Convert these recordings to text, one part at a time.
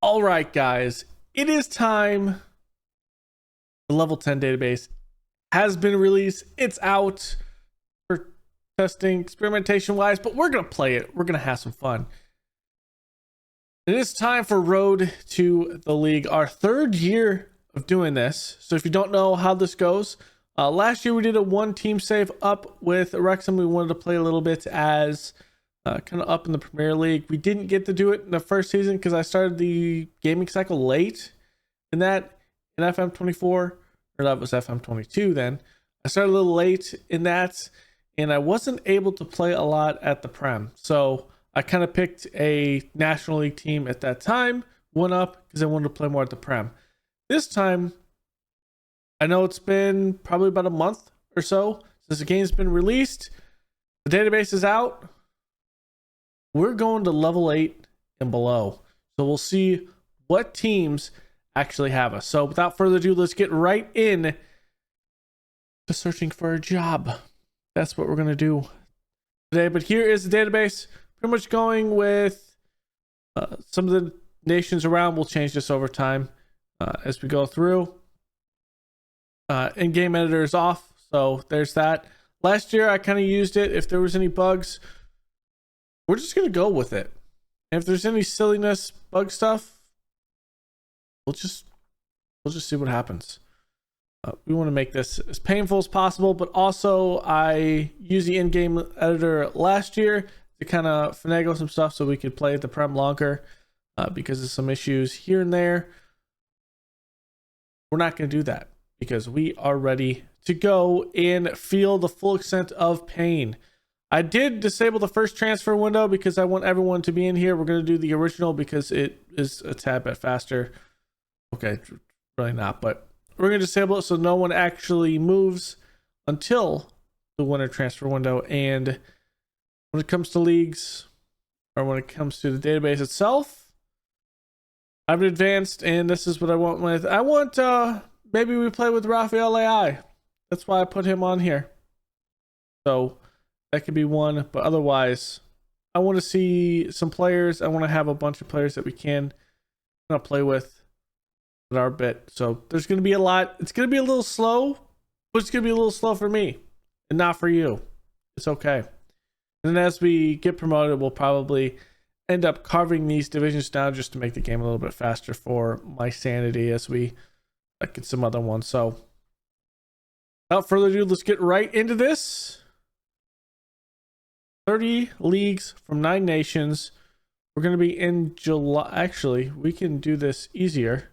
All right, guys, it is time. The level 10 database has been released. It's out for testing, experimentation wise, but we're going to play it. We're going to have some fun. It is time for Road to the League, our third year of doing this. So if you don't know how this goes, last year we did a one team save up with Wrexham. We wanted to play a little bit as kind of up in the Premier League. We didn't get to do it in the first season because I started the gaming cycle late in FM24, or that was FM22 then. I started a little late in that, and I wasn't able to play a lot at the Prem. So I kind of picked a National League team at that time, went up because I wanted to play more at the Prem. This time, I know it's been probably about a month or so since the game's been released. The database is out. We're going to level 8 and below. So we'll see what teams actually have us. So without further ado, let's get right in to searching for a job. That's what we're going to do today. But here is the database. Pretty much going with some of the nations around. We'll change this over time as we go through. In-game editor is off. So there's that. Last year, I kind of used it. If there was any bugs, we're just going to go with it. And if there's any silliness, bug stuff, we'll just see what happens. We want to make this as painful as possible, but also I used the in-game editor last year to kind of finagle some stuff so we could play at the Prem longer because of some issues here and there. We're not going to do that because we are ready to go and feel the full extent of pain. I did disable the first transfer window because I want everyone to be in here. We're going to do the original because it is a tad bit faster. Okay, really not, but we're going to disable it so no one actually moves until the winter transfer window. And when it comes to leagues, or when it comes to the database itself, I've advanced, and this is what I want with. I want, maybe we play with Rafael AI. That's why I put him on here. So that could be one, but otherwise, I want to see some players. I want to have a bunch of players that we can play with at our bit. So there's going to be a lot. It's going to be a little slow, but it's going to be a little slow for me and not for you. It's okay. And then as we get promoted, we'll probably end up carving these divisions down just to make the game a little bit faster for my sanity as we get some other ones. So without further ado, let's get right into this. 30 leagues from 9 nations. We're going to be in July. Actually, we can do this easier.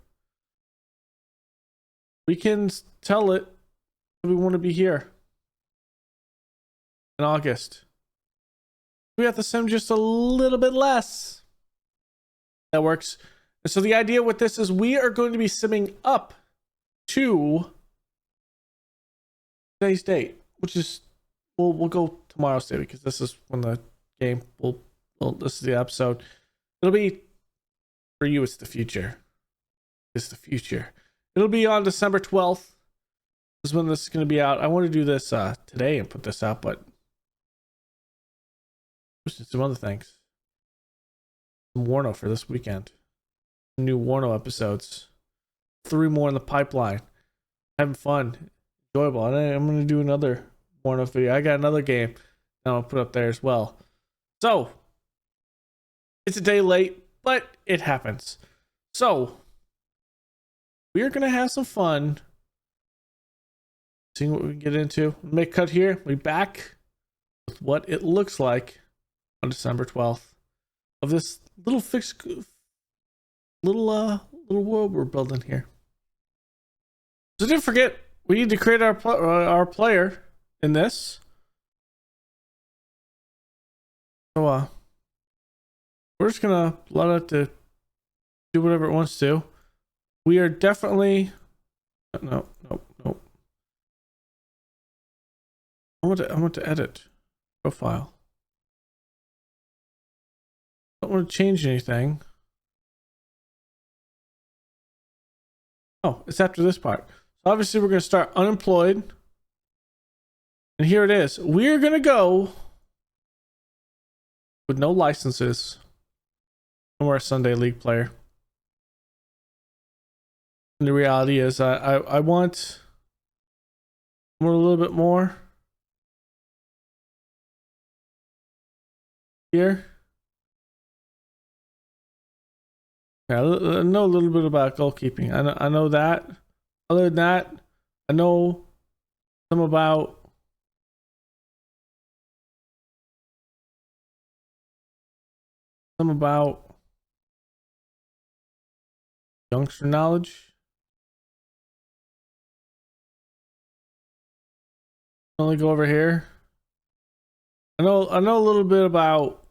We can tell it that we want to be here in August. We have to sim just a little bit less. That works. And so the idea with this is we are going to be simming up to today's date, which is we'll go tomorrow's day because this is when the game will this is the episode. It'll be for you, it's the future. It's the future. It'll be on December 12th is when this is going to be out. I want to do this today and put this out, but some other things. Some Warno for this weekend. New Warno episodes. 3 more in the pipeline. Having fun. Enjoyable. And I'm going to do another Warno video. I got another game that I'll put up there as well. So, it's a day late, but it happens. So, we are going to have some fun. Seeing what we can get into. Make a cut here. We back with what it looks like on December 12th of this little little world we're building here. So don't forget, we need to create our player in this. So we're just gonna let it to do whatever it wants to. We are definitely no. I want to edit profile. I don't want to change anything. Oh, it's after this part. So obviously we're going to start unemployed. And here it is. We're going to go with no licenses. And we're a Sunday League player. And the reality is I want a little bit more here. Yeah, I know a little bit about goalkeeping. I know that. Other than that, I know some about youngster knowledge. Only go over here. I know a little bit about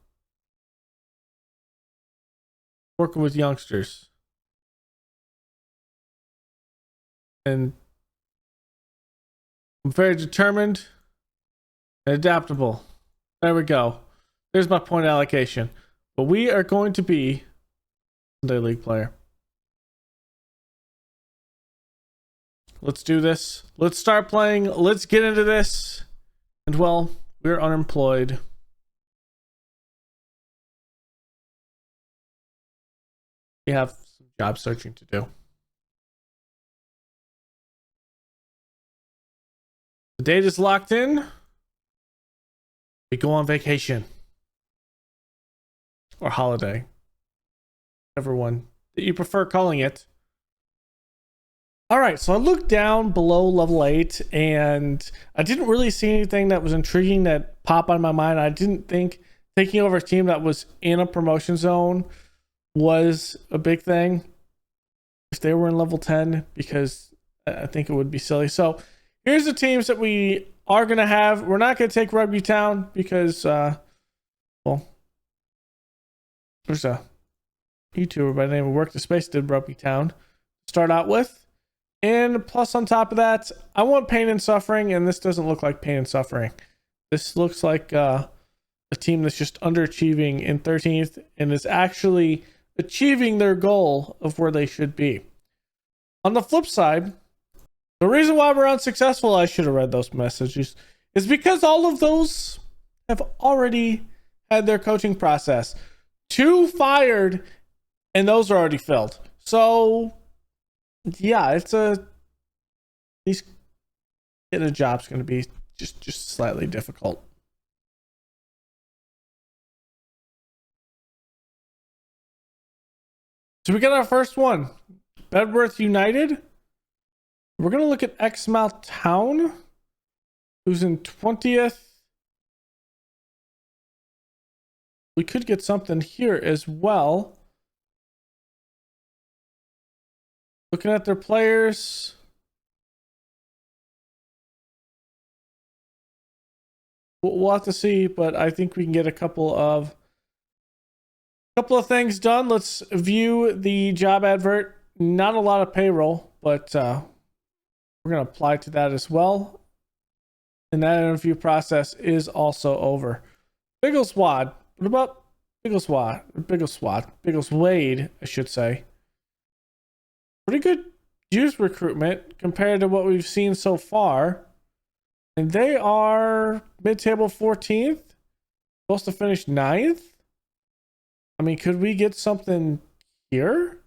working with youngsters. And I'm very determined and adaptable. There we go. There's my point allocation. But we are going to be a Sunday League player. Let's do this. Let's start playing. Let's get into this. And well, we're unemployed. We have some job searching to do. The date is locked in. We go on vacation. Or holiday. Whichever one that you prefer calling it. Alright, so I looked down below level 8 and I didn't really see anything that was intriguing that popped on my mind. I didn't think taking over a team that was in a promotion zone was a big thing if they were in level 10, because I think it would be silly. So here's the teams that we are going to have. We're not going to take Rugby Town because, well, there's a YouTuber by the name of Work the Space did Rugby Town to start out with. And plus on top of that, I want Pain and Suffering, and this doesn't look like Pain and Suffering. This looks like a team that's just underachieving in 13th and is actually achieving their goal of where they should be. On the flip side, the reason why we're unsuccessful, I should have read those messages, is because all of those have already had their coaching process. 2 fired, and those are already filled. So yeah, it's at least getting a job's going to be just slightly difficult. So we got our first one, Bedworth United. We're going to look at Exmouth Town, who's in 20th. We could get something here as well. Looking at their players. We'll have to see, but I think we can get a couple of things done. Let's view the job advert. Not a lot of payroll, but we're going to apply to that as well. And that interview process is also over. Biggleswade. What about Biggleswade? Biggleswade, I should say. Pretty good youth recruitment compared to what we've seen so far. And they are mid-table 14th. Supposed to finish 9th. I mean, could we get something here?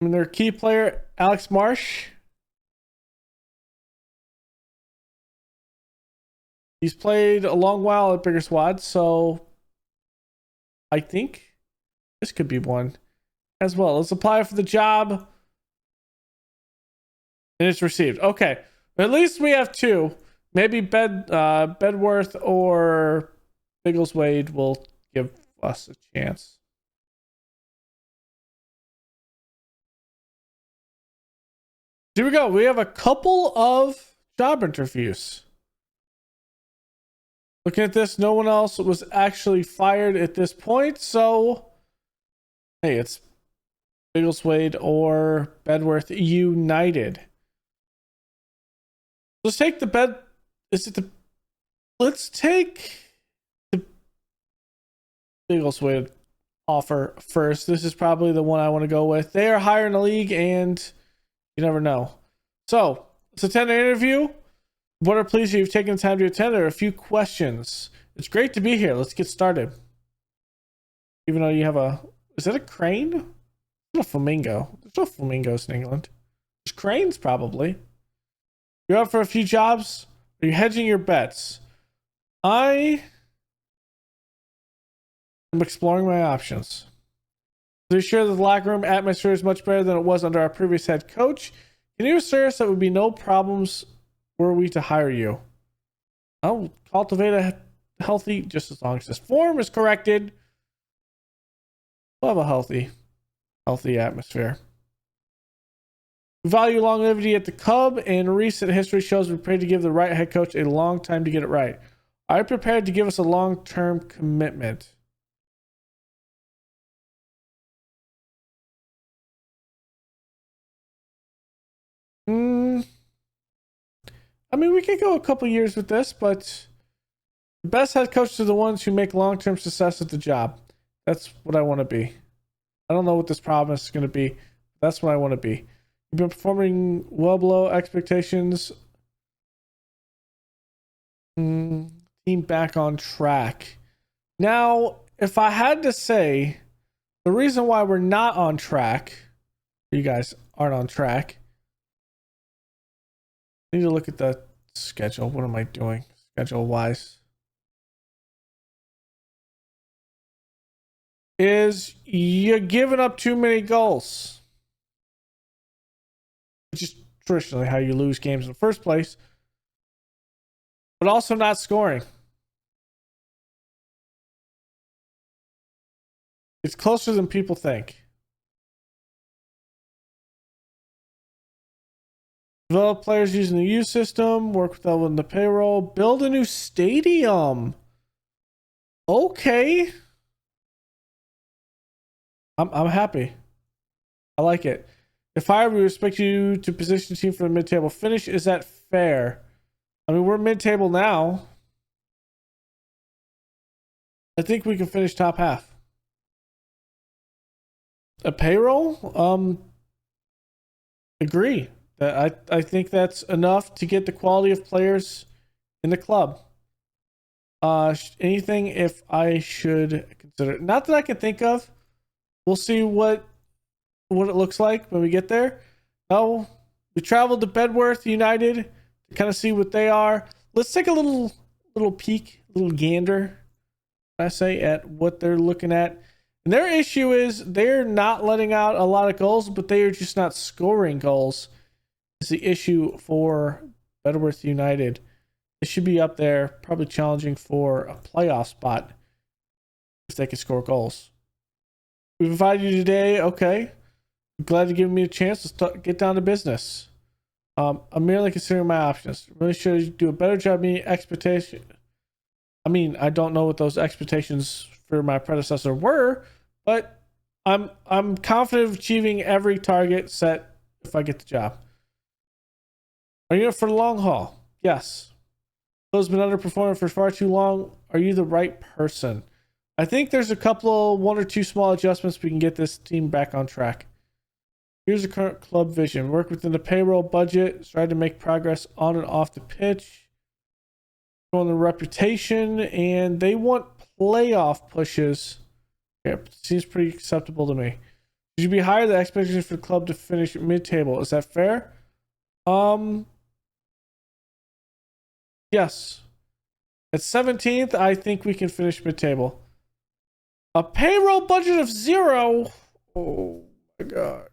I mean, their key player, Alex Marsh. He's played a long while at Biggleswade, so I think this could be one as well. Let's apply for the job. And it's received. Okay. At least we have 2. Maybe Bedworth or Biggleswade will give us a chance. Here we go. We have a couple of job interviews. Looking at this, no one else was actually fired at this point. So, hey, it's Biggleswade or Bedworth United. Let's take the let's take the Biggleswade offer first. This is probably the one I want to go with. They are higher in the league, and you never know. So let's attend an interview. What are pleased you've taken the time to attend. There are a few questions. It's great to be here. Let's get started. Even though you have a, is that a crane? It's a flamingo. There's no flamingos in England. There's cranes probably. You're up for a few jobs. Are you hedging your bets? I am exploring my options. To be sure that the locker room atmosphere is much better than it was under our previous head coach, can you assure us that would be no problems were we to hire you? I'll cultivate a healthy, just as long as this form is corrected, we'll have a healthy atmosphere. We value longevity at the Cub, and recent history shows we're prepared to give the right head coach a long time to get it right. Are you prepared to give us a long-term commitment? I mean, we could go a couple years with this, but the best head coaches are the ones who make long-term success at the job. That's what I want to be. I don't know what this promise is going to be. That's what I want to be. You've been performing well below expectations. Team back on track. Now, if I had to say, the reason why we're not on track, you guys aren't on track. I need to look at the schedule. What am I doing schedule-wise? Is you're giving up too many goals. Which is traditionally how you lose games in the first place. But also not scoring. It's closer than people think. Develop players using the U system. Work with them in the payroll. Build a new stadium. Okay. I'm happy. I like it. If I would expect you to position the team for the mid-table finish, is that fair? I mean, we're mid-table now. I think we can finish top half. A payroll? Agree. I think that's enough to get the quality of players in the club. Anything if I should consider? Not that I can think of. We'll see what it looks like when we get there. Oh, we traveled to Bedworth United to kind of see what they are. Let's take a little peek, little gander, I say, at what they're looking at. And their issue is they're not letting out a lot of goals, but they are just not scoring goals. Is the issue for Bedworth United. They should be up there, probably challenging for a playoff spot if they can score goals. We've invited you today. Okay. I'm glad you're giving me a chance to get down to business. I'm merely considering my options. Really should do a better job meeting expectation. I mean, I don't know what those expectations for my predecessor were, but I'm confident of achieving every target set if I get the job. Are you in it for the long haul? Yes. Those been underperforming for far too long. Are you the right person? I think there's a couple, one or two small adjustments we can get this team back on track. Here's the current club vision. Work within the payroll budget. Try to make progress on and off the pitch. On the reputation, and they want playoff pushes. Yeah, seems pretty acceptable to me. Should you be higher the expectations for the club to finish mid-table? Is that fair? Yes. At 17th, I think we can finish mid-table. A payroll budget of 0. Oh my god.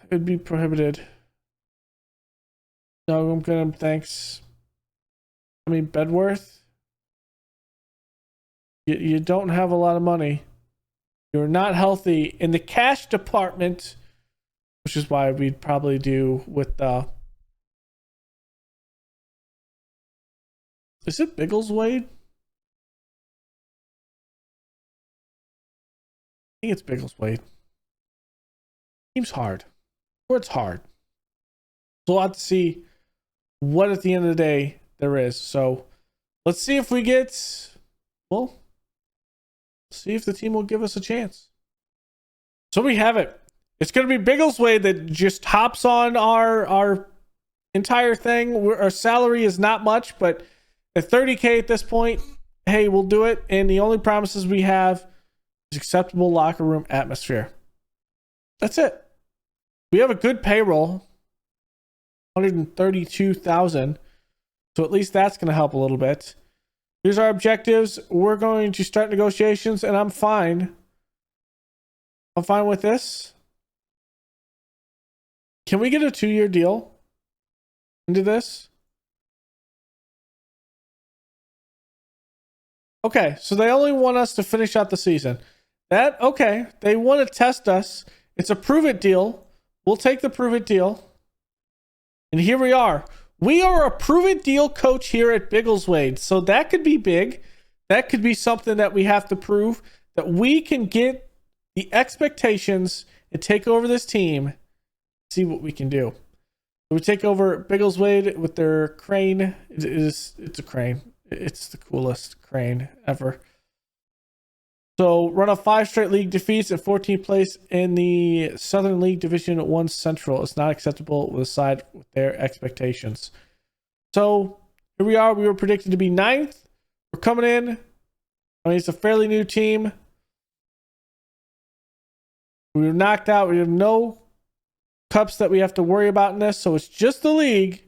It'd be prohibited. No, I'm good. Thanks. I mean, Bedworth. You don't have a lot of money. You're not healthy in the cash department, which is why we'd probably do with the. Is it Biggleswade? I think it's Biggleswade. Seems hard. Or it's hard. So we'll have to see what at the end of the day there is. So let's see if we get. Well, see if the team will give us a chance. So we have it. It's going to be Biggleswade that just hops on our entire thing. Our salary is not much, but at 30K at this point, hey, we'll do it. And the only promises we have is acceptable locker room atmosphere. That's it. We have a good payroll, 132,000. So at least that's going to help a little bit. Here's our objectives. We're going to start negotiations, and I'm fine. I'm fine with this. Can we get a 2-year deal into this? Okay, so they only want us to finish out the season. Okay, they want to test us. It's a prove it deal. We'll take the prove it deal. And here we are. We are a prove it deal coach here at Biggleswade. So that could be big. That could be something that we have to prove, that we can get the expectations and take over this team, see what we can do. We take over Biggleswade with their crane. It's a crane. It's the coolest crane ever. So run off 5 straight league defeats at 14th place in the Southern League Division 1 Central. It's not acceptable with a side with their expectations. So here we are. We were predicted to be 9th. We're coming in. I mean, it's a fairly new team. We were knocked out. We have no cups that we have to worry about in this. So it's just the league.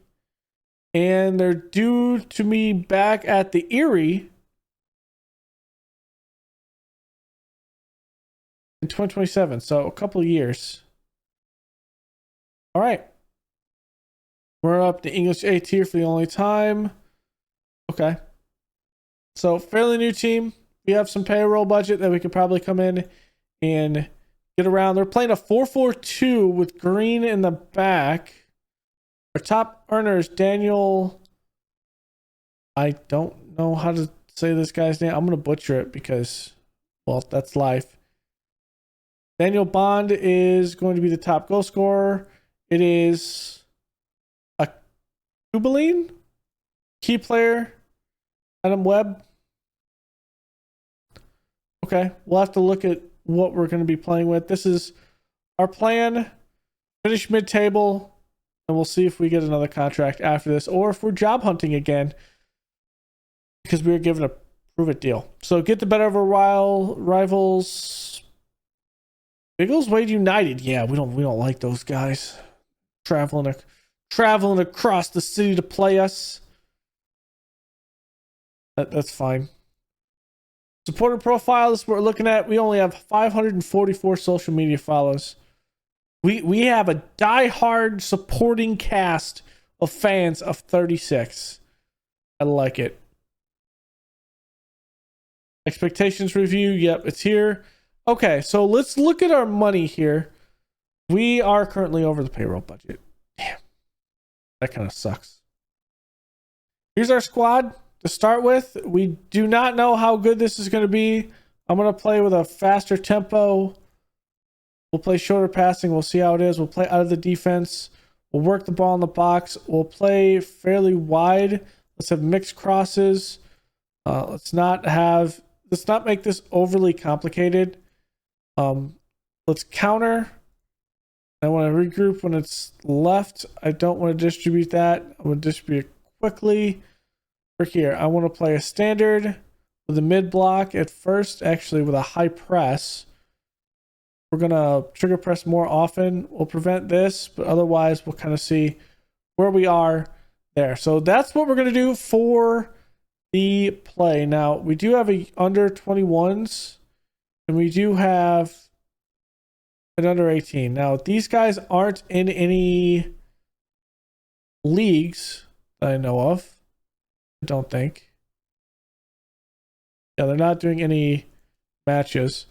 And they're due to me back at the Erie in 2027, so a couple of years. All right, we're up to English A tier for the only time. Okay, so fairly new team. We have some payroll budget that we could probably come in and get around. They're playing a 4-4-2 with Green in the back. Our top earner is Daniel. I don't know how to say this guy's name. I'm gonna butcher it because, well, that's life. Daniel Bond is going to be the top goal scorer. It is a Kubeline, key player, Adam Webb. Okay, we'll have to look at what we're going to be playing with. This is our plan. Finish mid-table, and we'll see if we get another contract after this, or if we're job hunting again, because we were given a prove-it deal. So get the better of our rivals. Biggleswade United. Yeah, we don't like those guys traveling across the city to play us. That's fine. Supporter profile is what we're looking at. We only have 544 social media follows. We have a die-hard supporting cast of fans of 36. I like it. Expectations review. Yep, it's here. Okay, so let's look at our money here. We are currently over the payroll budget. Damn. That kind of sucks. Here's our squad to start with. We do not know how good this is going to be. I'm going to play with a faster tempo. We'll play shorter passing. We'll see how it is. We'll play out of the defense. We'll work the ball in the box. We'll play fairly wide. Let's have mixed crosses. Let's not make this overly complicated. Let's counter. I want to regroup when it's left. I don't want to distribute that. I want to distribute it quickly. For here, I want to play a standard with a mid block at first, actually with a high press. We're going to trigger press more often. We'll prevent this, but otherwise we'll kind of see where we are there. So that's what we're going to do for the play. Now, we do have a under 21s. And we do have an under 18. Now, these guys aren't in any leagues that I know of. I don't think. Yeah, they're not doing any matches.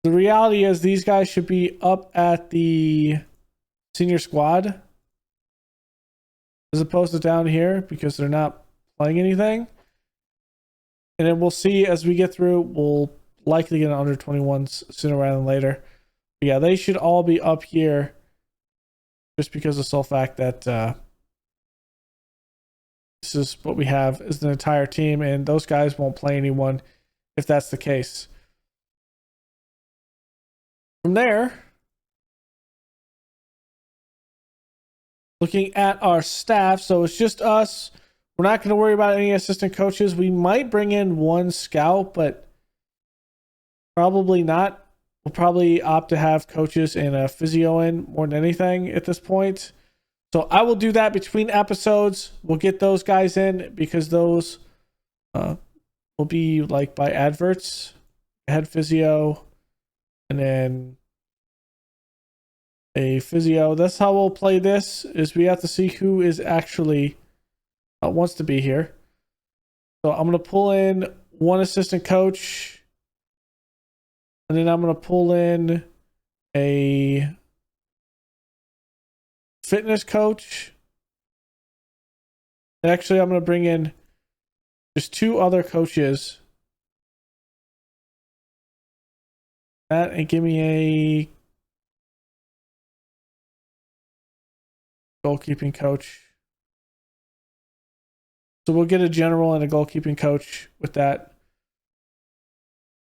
The reality is these guys should be up at the senior squad as opposed to down here because they're not playing anything. And then we'll see as we get through. We'll likely get an under 21s sooner rather than later. But yeah, they should all be up here just because of the sole fact that this is what we have as an entire team, and those guys won't play anyone if that's the case. From there, looking at our staff. So it's just us. We're not going to worry about any assistant coaches. We might bring in one scout, but probably not. We'll probably opt to have coaches and a physio in more than anything at this point. So I will do that between episodes. We'll get those guys in because those will be like by adverts. Head physio and then a physio. That's how we'll play this, is we have to see who is actually wants to be here. So I'm going to pull in one assistant coach, and then I'm going to pull in a fitness coach. Actually, I'm going to bring in just two other coaches. That, and give me a goalkeeping coach. So we'll get a general and a goalkeeping coach with that.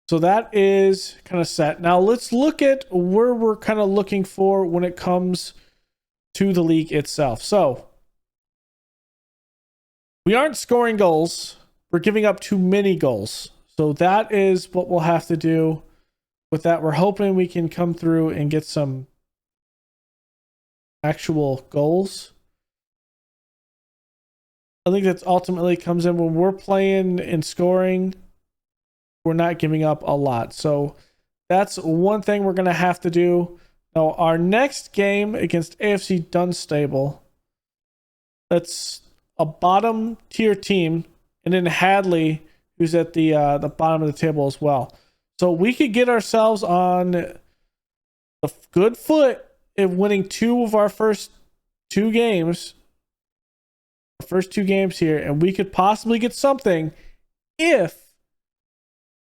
So that is kind of set. Now let's look at where we're kind of looking for when it comes to the league itself. So we aren't scoring goals. We're giving up too many goals. So that is what we'll have to do with that. We're hoping we can come through and get some actual goals. I think that ultimately comes in when we're playing and scoring, we're not giving up a lot. So that's one thing we're going to have to do. Now, our next game against AFC Dunstable, that's a bottom tier team, and then Hadley, who's at the bottom of the table as well. So we could get ourselves on a good foot in winning two of our first two games. First two games here, and we could possibly get something if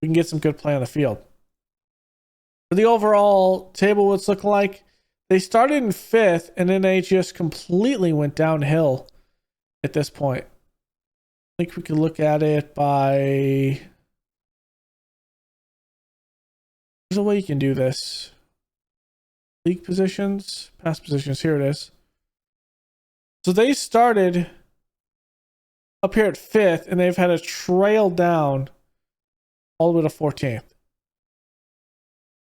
we can get some good play on the field. For the overall table, what's looking like, they started in 5th and then they just completely went downhill at this point. I think we could look at it by, there's a way you can do this. League positions, past positions, here it is. So they started up here at 5th, and they've had a trail down all the way to 14th.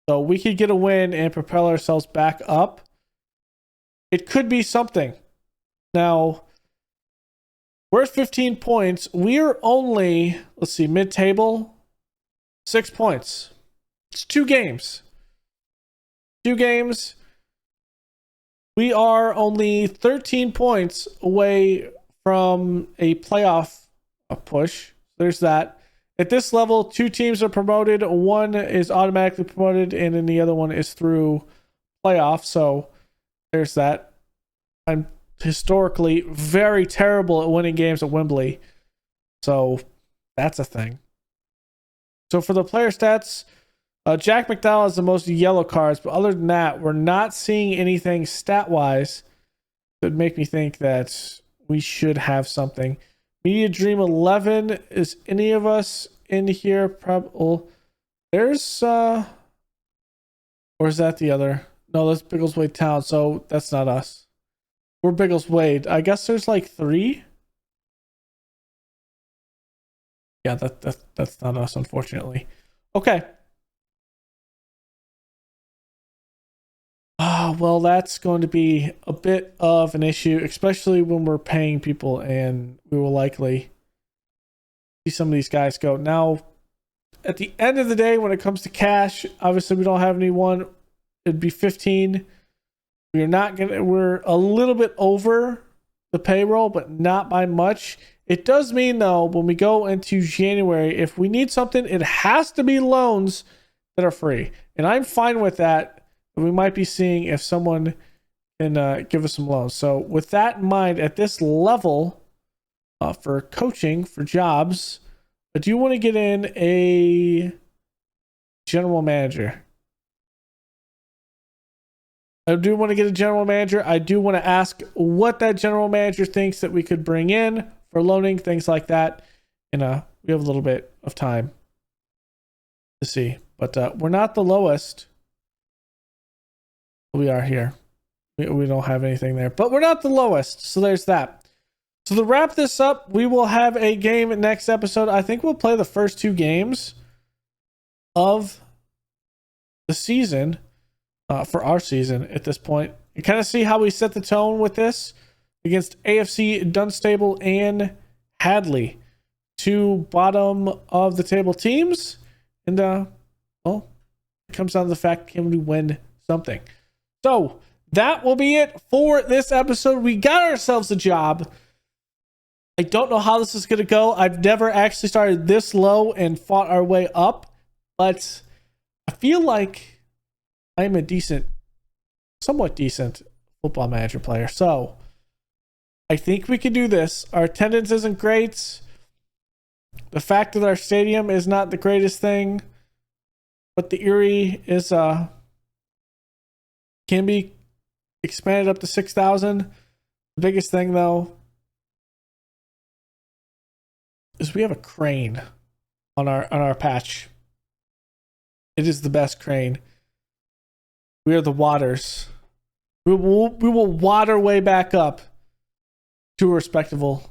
So we could get a win and propel ourselves back up. It could be something. Now, we're at 15 points. We're only, let's see, mid-table, 6 points. It's 2 games. 2 games. We are only 13 points away from a playoff push. There's that. At this level, 2 teams are promoted. One is automatically promoted, and then the other one is through playoff. So there's that. I'm historically very terrible at winning games at Wembley. So that's a thing. So for the player stats, Jack McDowell has the most yellow cards, but other than that, we're not seeing anything stat-wise that would make me think that we should have something. Media Dream 11, is any of us in here? Probably. There's or is that the other? No, that's Biggleswade Town, so that's not us. We're Biggleswade. I guess there's like 3. Yeah, that's not us, unfortunately. Okay. Well, that's going to be a bit of an issue, especially when we're paying people, and we will likely see some of these guys go. Now, at the end of the day, when it comes to cash, obviously we don't have anyone. It'd be 15. We're a little bit over the payroll, but not by much. It does mean, though, when we go into January, if we need something, it has to be loans that are free. And I'm fine with that. We might be seeing if someone can give us some loans. So with that in mind, at this level for coaching, for jobs, I do want to get in a general manager. I do want to get a general manager. I do want to ask what that general manager thinks that we could bring in for loaning, things like that. And we have a little bit of time to see. But we're not the lowest. We are here. We don't have anything there, but we're not the lowest. So there's that. So to wrap this up, we will have a game next episode. I think we'll play the first 2 games of the season for our season at this point. And kind of see how we set the tone with this against AFC, Dunstable, and Hadley. 2 bottom of the table teams. And, well, it comes down to the fact, can we win something? So that will be it for this episode. We got ourselves a job. I don't know how this is going to go. I've never actually started this low and fought our way up, but I feel like I'm a somewhat decent Football Manager player. So I think we can do this. Our attendance isn't great. The fact that our stadium is not the greatest thing, but the Erie is can be expanded up to 6,000. The biggest thing though is we have a crane on our patch. It is the best crane. We are the waters. We will water way back up to a respectable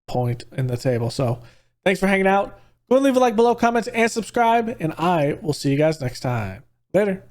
point in the table. So thanks for hanging out. Go and leave a like below, comment, and subscribe, and I will see you guys next time. Later.